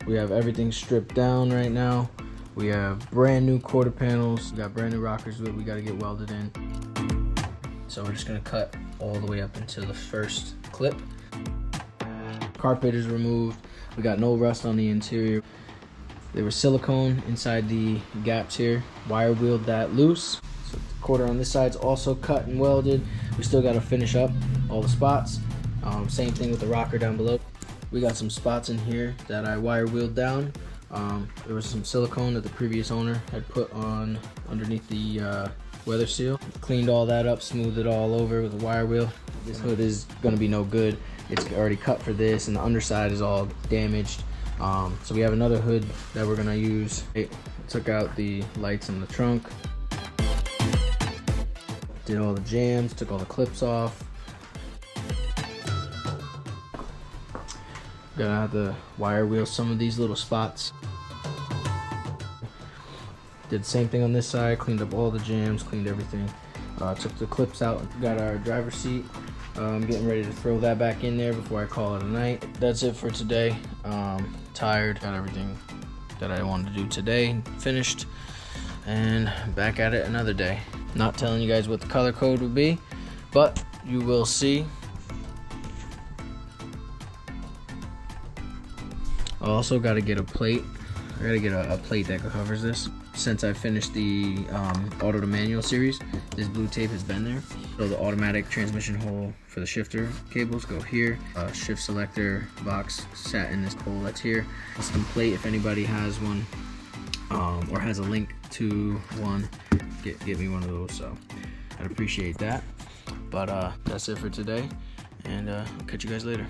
We have everything stripped down right now. We have brand new quarter panels. We got brand new rockers that we gotta get welded in. So we're just gonna cut all the way up into the first clip. Carpet is removed. We got no rust on the interior. There was silicone inside the gaps here. Wire wheeled that loose. So the quarter on this side's also cut and welded. We still gotta finish up all the spots. Same thing with the rocker down below. We got some spots in here that I wire wheeled down. There was some silicone that the previous owner had put on underneath the weather seal. Cleaned all that up, smoothed it all over with a wire wheel. This hood is gonna be no good. It's already cut for this, and the underside is all damaged. So we have another hood that we're gonna use. It took out the lights in the trunk. Did all the jams, took all the clips off. Gonna have to wire wheel some of these little spots. Did the same thing on this side, cleaned up all the jams, cleaned everything. Took the clips out, got our driver's seat. I'm getting ready to throw that back in there before I call it a night. That's it for today. Tired, got everything that I wanted to do today finished, and back at it another day. Not telling you guys what the color code would be, but you will see. I also got to get a plate. I got to get a plate that covers this. Since I finished the auto to manual series, this blue tape has been there. So the automatic transmission hole for the shifter cables go here. Shift selector box sat in this hole that's here. Custom plate, if anybody has one or has a link to one, get me one of those. So I'd appreciate that. But that's it for today, and I'll catch you guys later.